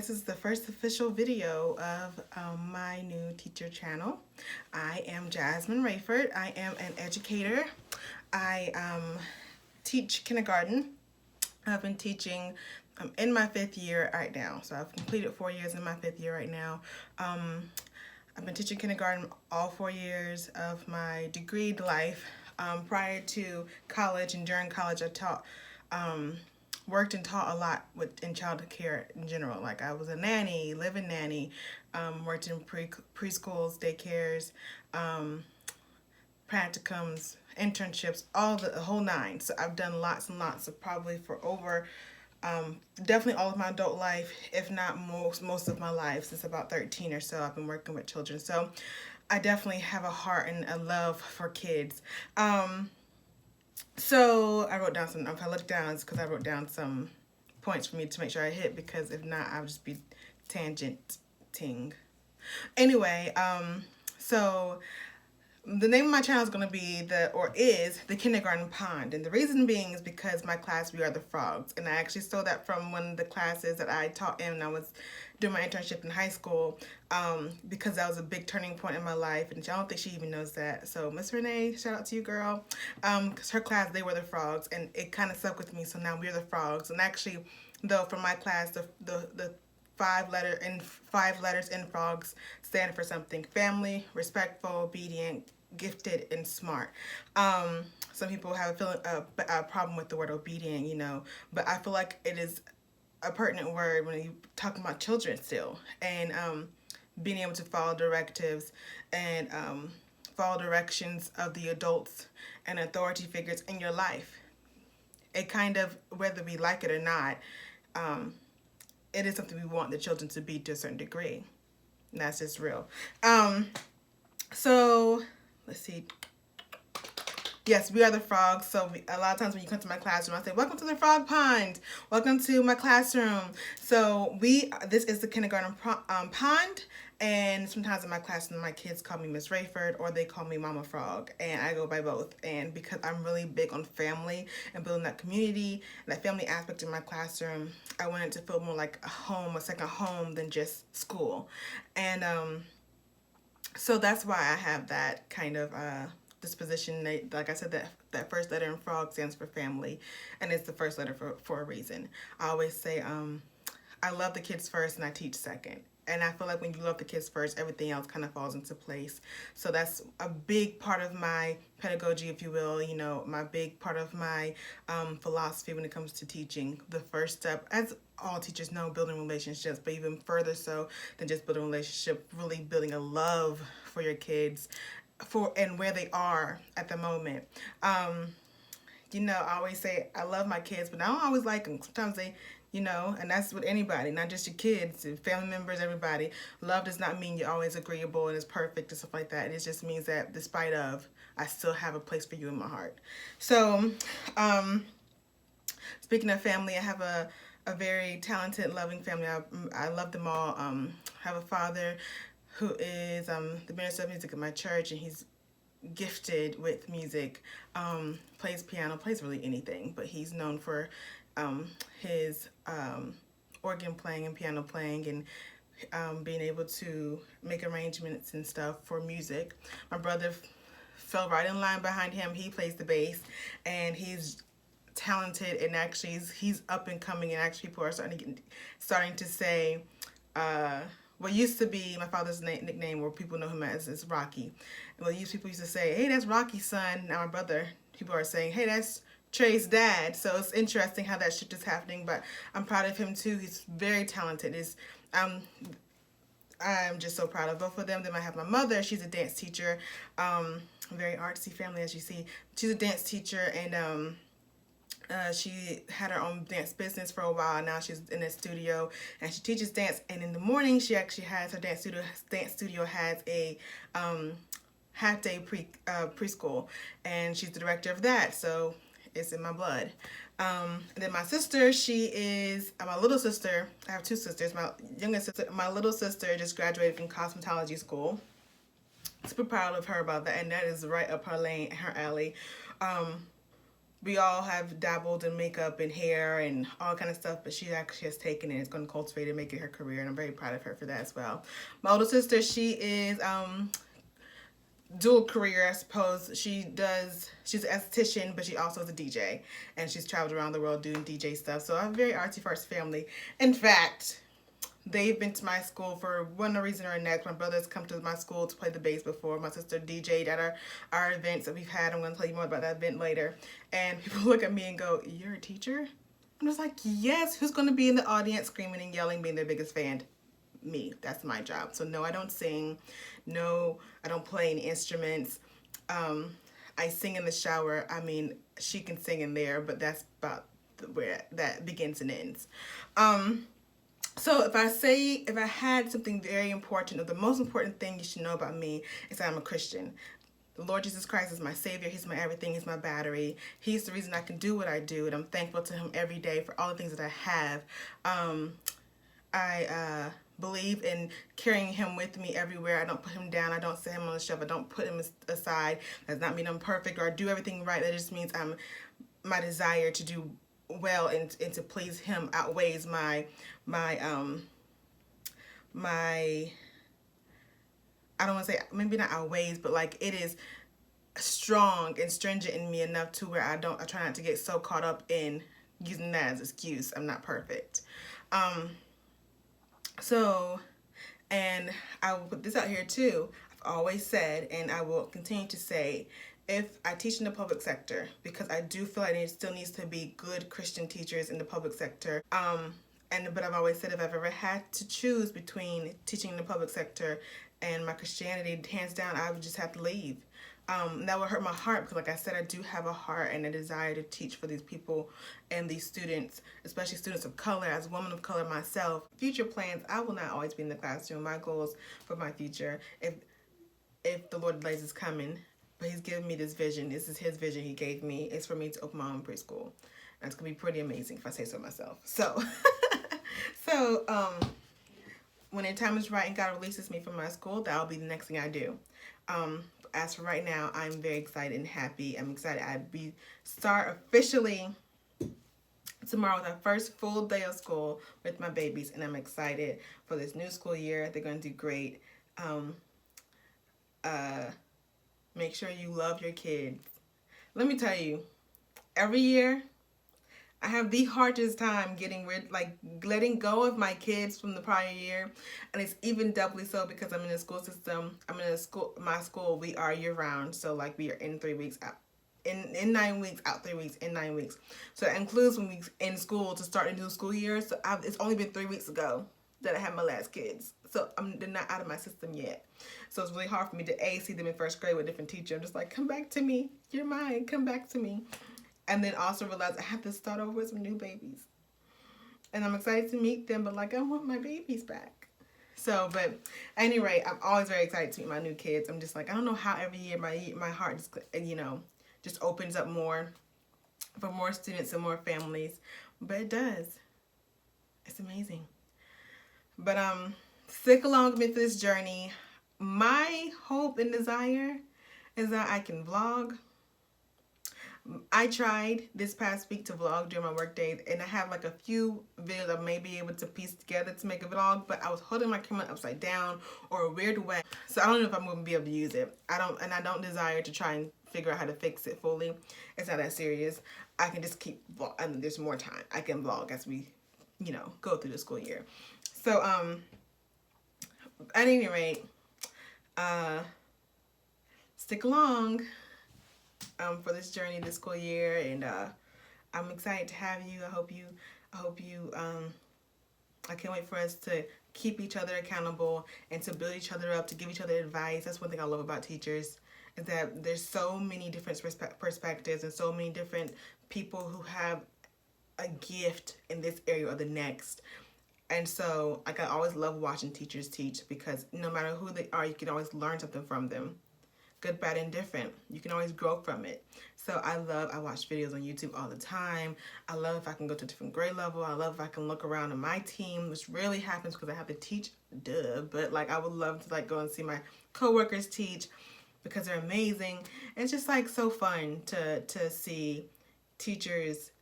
this is the first official video of my new teacher channel. I am Jasmine Raeford. I am an educator. I teach kindergarten. I've been teaching in my 5th year right now. So I've completed 4 years in my 5th year right now. I've been teaching kindergarten all 4 years of my degreed life. Prior to college and during college, I taught worked and taught a lot in child care in general. Like I was a nanny, live-in nanny, worked in preschools, daycares, practicums, internships, the whole nine. So I've done lots and lots of probably for over definitely all of my adult life, if not most of my life, since about 13 or so. I've been working with children. So I definitely have a heart and a love for kids. So I wrote down some, if I look down, it's because I wrote down some points for me to make sure I hit, because if not, I would just be tangenting. Anyway, so the name of my channel is going to be the Kindergarten Pond. And the reason being is because my class, We Are the Frogs. And I actually stole that from one of the classes that I taught in when I was doing my internship in high school, because that was a big turning point in my life. And I don't think she even knows that. So Miss Renee, shout out to you, girl. Because her class, They Were the Frogs. And it kind of stuck with me. So now We Are the Frogs. And actually, though, for my class, the five letters in frogs stand for something: family, respectful, obedient, gifted, and smart. Some people have a problem with the word obedient, but I feel like it is a pertinent word when you talking about children still, and being able to follow directives and follow directions of the adults and authority figures in your life. It kind of, whether we like it or not, it is something we want the children to be to a certain degree. And that's just real. So let's see. Yes, We Are the Frogs. So a lot of times when you come to my classroom, I say, welcome to the frog pond. Welcome to my classroom. So this is the kindergarten pond. And sometimes in my classroom, my kids call me Miss Raeford, or they call me Mama Frog. And I go by both. And because I'm really big on family and building that community, and that family aspect in my classroom, I wanted it to feel more like a home, a second home than just school. And so that's why I have that kind of disposition. Like I said, that first letter in frog stands for family, and it's the first letter for a reason. I always say I love the kids first and I teach second. And I feel like when you love the kids first, everything else kind of falls into place. So that's a big part of my pedagogy, if you will, my big part of my philosophy when it comes to teaching. The first step, as all teachers know, building relationships, but even further so than just building a relationship, really building a love for your kids and where they are at the moment. I always say I love my kids, but I don't always like them. Sometimes they, and that's with anybody, not just your kids, family members, everybody. Love does not mean you're always agreeable and it's perfect and stuff like that. It just means that despite of, I still have a place for you in my heart. So, speaking of family, I have a very talented, loving family. I love them all. I have a father who is the minister of music at my church, and he's gifted with music, plays piano, plays really anything, but he's known for his organ playing and piano playing, and being able to make arrangements and stuff for music. My brother fell right in line behind him. He plays the bass, and he's talented, and actually he's up and coming, and actually people are starting to say what used to be my father's nickname, where people know him as, is Rocky. Well, people used to say, hey, that's Rocky's son. Now my brother, people are saying, hey, that's Trey's dad. So it's interesting how that shift is happening, but I'm proud of him too. He's very talented. I'm just so proud of both of them. Then I have my mother. She's a dance teacher. Very artsy family, as you see. She's a dance teacher, and she had her own dance business for a while. Now she's in a studio and she teaches dance. And in the morning, she actually has her dance studio has a half-day preschool, and she's the director of that. So it's in my blood. And then my sister, she is my little sister. I have two sisters. My youngest sister, my little sister, just graduated from cosmetology school. Super proud of her about that, and that is right up her lane, her alley. we all have dabbled in makeup and hair and all kind of stuff, but she actually has taken it and is going to cultivate and make it her career, and I'm very proud of her for that as well. My older sister, she is dual career, I suppose. She's an esthetician, but she also is a DJ, and she's traveled around the world doing DJ stuff. So I'm a very artsy fartsy family. In fact, they've been to my school for one reason or another. My brother's come to my school to play the bass before. My sister DJ'd at our events that we've had. I'm going to tell you more about that event later. And people look at me and go, "You're a teacher?" I'm just like, yes. Who's going to be in the audience screaming and yelling, being their biggest fan? Me. That's my job. So no, I don't sing. No, I don't play any instruments. I sing in the shower. I mean, she can sing in there, but that's about where that begins and ends. So if I had something very important, or the most important thing you should know about me, is that I'm a Christian. The Lord Jesus Christ is my Savior. He's my everything. He's my battery. He's the reason I can do what I do, and I'm thankful to Him every day for all the things that I have. I believe in carrying Him with me everywhere. I don't put Him down. I don't set Him on the shelf. I don't put Him aside. That does not mean I'm perfect or I do everything right. That just means my desire to do well and to please Him outweighs my I don't want to say, maybe not outweighs, but like it is strong and stringent in me enough to where I try not to get so caught up in using that as an excuse. I'm not perfect. So, and I will put this out here too. I've always said, and I will continue to say, if I teach in the public sector, because I do feel like there still needs to be good Christian teachers in the public sector. But I've always said, if I've ever had to choose between teaching in the public sector and my Christianity, hands down, I would just have to leave. That would hurt my heart because, like I said, I do have a heart and a desire to teach for these people and these students, especially students of color. As a woman of color myself, future plans, I will not always be in the classroom. My goals for my future, if the Lord delays is coming, but He's given me this vision. This is His vision He gave me. It's for me to open my own preschool. And it's going to be pretty amazing if I say so myself. So, when the time is right and God releases me from my school, that'll be the next thing I do. As for right now, I'm very excited and happy. I'm excited. Start officially tomorrow with our first full day of school with my babies, and I'm excited for this new school year. They're going to do great. Make sure you love your kids. Let me tell you, every year, I have the hardest time letting go of my kids from the prior year. And it's even doubly so because I'm in a school system. My school, we are year round. So like we are in 3 weeks out, in 9 weeks, out 3 weeks, in 9 weeks. So that includes when we in school to start a new school year. So it's only been 3 weeks ago that I had my last kids. So they're not out of my system yet. So it's really hard for me to see them in first grade with a different teacher. I'm just like, come back to me. You're mine. Come back to me. And then also realize I have to start over with some new babies. And I'm excited to meet them, but like I want my babies back. So, but at any rate, I'm always very excited to meet my new kids. I'm just like, I don't know how every year my heart just opens up more for more students and more families. But it does. It's amazing. But stick along with me through this journey. My hope and desire is that I can vlog. I tried this past week to vlog during my work days, and I have like a few videos I may be able to piece together to make a vlog, but I was holding my camera upside down or a weird way, so I don't know if I'm going to be able to use it. I don't desire to try and figure out how to fix it fully. It's not that serious. I can just keep vlog. There's more time. I can vlog as we, go through the school year. So, at any rate, stick along for this journey this school year, and I'm excited to have you. I hope you I can't wait for us to keep each other accountable and to build each other up, to give each other advice. That's one thing I love about teachers, is that there's so many different perspectives and so many different people who have a gift in this area or the next. And so I always love watching teachers teach, because no matter who they are, you can always learn something from them. Good, bad, and different. You can always grow from it. So I watch videos on YouTube all the time. I love if I can go to a different grade level. I love if I can look around in my team, which rarely happens because I have to teach, but like I would love to go and see my coworkers teach, because they're amazing. And it's just like so fun to see teachers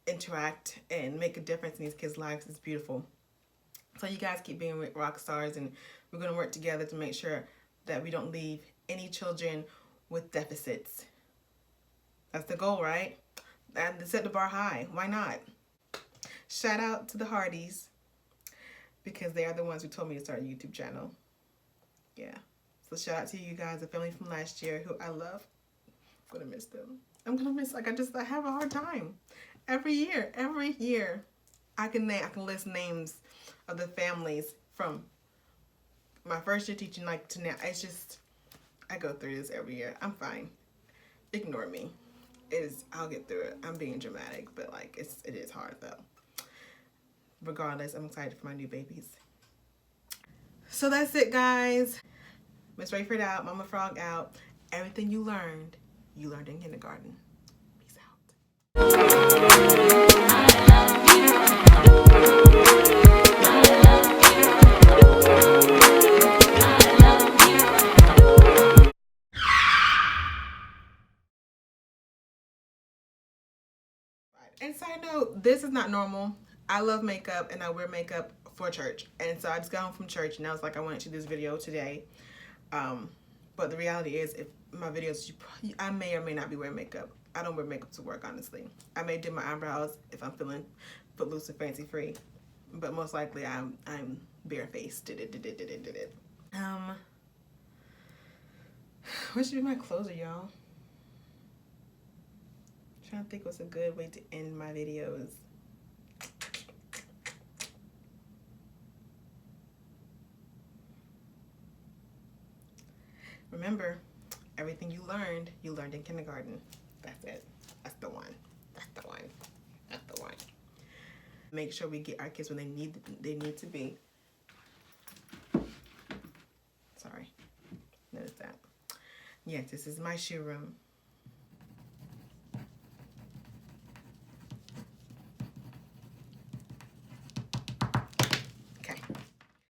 interact and make a difference in these kids' lives is beautiful. So you guys keep being rock stars, and we're going to work together to make sure that we don't leave any children with deficits. That's the goal, right? And set the bar high. Why not? Shout out to the Hardys, because they are the ones who told me to start a YouTube channel. Yeah. So shout out to you guys, the family from last year who I love. I'm going to miss them. I'm going to miss, like, I have a hard time. Every year, I can list names of the families from my first year teaching, like, to now. It's just, I go through this every year. I'm fine. Ignore me. I'll get through it. I'm being dramatic, but like, it is hard though. Regardless, I'm excited for my new babies. So that's it, guys. Miss Raeford out, Mama Frog out. Everything you learned in kindergarten. Peace out. And side note, this is not normal. I love makeup and I wear makeup for church. And so I just got home from church and I was like, I want to do this video today. But the reality is, if my videos, I may or may not be wearing makeup. I don't wear makeup to work, honestly. I may do my eyebrows if I'm feeling footloose and fancy free. But most likely I'm barefaced. What should be my closer, y'all? Trying to think what's a good way to end my videos. Remember, everything you learned in kindergarten. That's it. That's the one. That's the one. That's the one. Make sure we get our kids when they need to be. Sorry. Notice that. Yes, this is my shoe room.